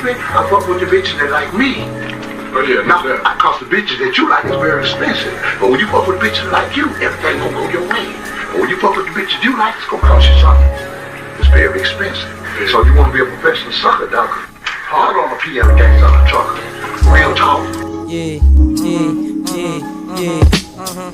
me? I fuck with the bitches that like me. Oh yeah, Now, that's that. cause the bitches that you like is very expensive. But when you fuck with bitches like you, everything gonna go your way. But when you fuck with the bitches you like, it's gonna cost you something. It's very expensive. So you wanna be a professional sucker, dog. Hard on the piano gangs on the truck. Real talk.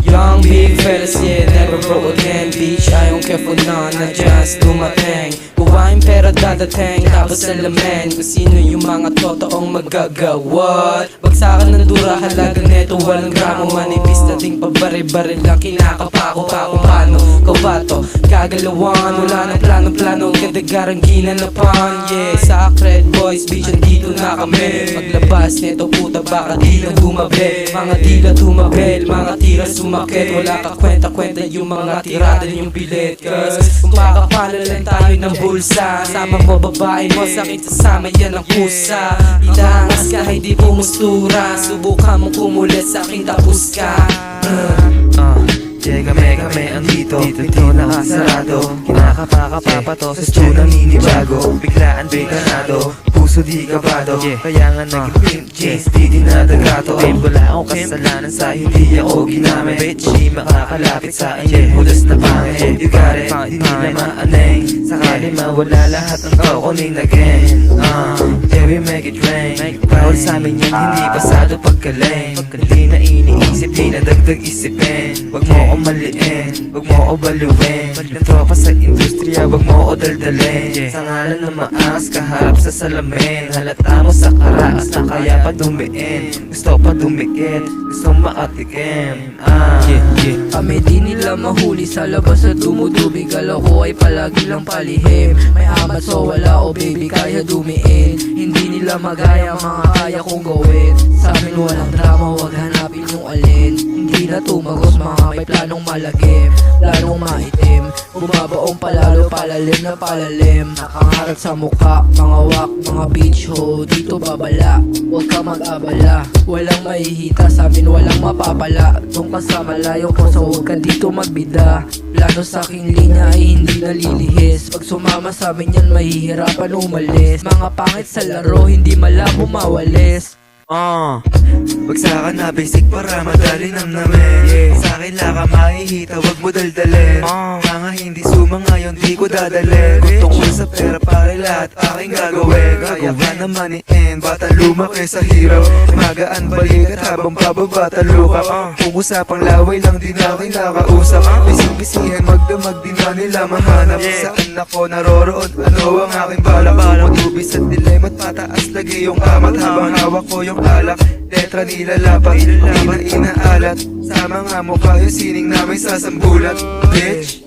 Young big fellas, yeah, never broke again. Bitch, I don't care for none, I just do my thing. Kuhain pera dadating, tapos alamin kung sino yung mga totoong magagawad. Bagsakan ng dura, halaga neto, walang gramo. Manipis na ding pabari-bari lang, kinakapako pa kung paano. Kabato, kagalawan, wala ng plano-plano, kadagarang ginanapan. Yeah, sacred boys, bitch, andito na kami. Maglabas neto, puta, baka di na gumabi. Mga dila tumabel, mga tira sumakit. Wala ka kwenta-kwenta yung mga tirada yung bilet. Cause kung makapalalan tayo ng bulsa, sama mo babae mo, sakit sasama yan ang pusa. Itangas ka, hindi pumustura, subukan mong kumulit sa akin, tapos ka. Kami andito, dito nakasarado. Kinakapakapapa to sa stew ng ninibago. Biglaan ganado, puso di kabado. Kaya nga naging pimp jeans, di dinadagato. Wala akong kasalanan sa hindi ako ginamit. Bitch, di makakalapit sa akin, hudas na pangit. You got it, di nila maaneng. Sakali mawala lahat ng kukuning again. Yeah, we make it rain. Bawal sa amin yan, hindi pasado pagkaling. Hindi na iniisip, di na dagdag isipin. Wag mo ako maliin, wag mo ako baluin. Ng tropa sa industriya, wag mo ako daldalin. Sa ngalan na maangas, kaharap sa salamin. Halata mo sa karaas na kaya pa dumiin. Gusto pa dumikit, gusto makatikim. Kami di nila mahuli sa labas at dumudubig. Kala ko ay palagi lang palihim. May amat so wala o baby, kaya dumiin. Hindi nila magaya mga kaya kong gawin. Sa amin walang drama, wag hanapin yung alin. Hindi na tumagos mga may planong malagim, planong maitim. Bumabaong palalo, palalim na palalim. Nakangarap sa mukha, mga wak, mga beach ho. Dito babala, huwag ka mag-abala. Walang mahihita sa amin, walang mapapala. Doon ka sa malayo ko, so huwag ka dito magbida. Plano sa aking linya ay hindi nalilihis. Pag sumama sa amin yan, mahihirapan umalis. Mga pangit sa laro, hindi malabo mawalis. Bagsakan na basic para madali namnamin. Sa'kin lang ka mahihita, wag mo daldalin. Mga hindi suma ngayon, di ko dadalhin. Kung tungkol sa pera pare lahat aking gagawin. Kaya ka naman i-end, bata lumaki sa hirap. Magaan balikat habang bababa talukap. Kung usapang laway lang din aking nakausap. Bising-bisihan magdamag din na nila mahanap. Saan ako naroroon, ano ang aking balak. Matubis at dilema at pataas lagi yung kamat. Habang hawak ko yung alak, letra nilalapat, di na inaalat. Sa mga mukha yung sining namin sasambulat. Bitch,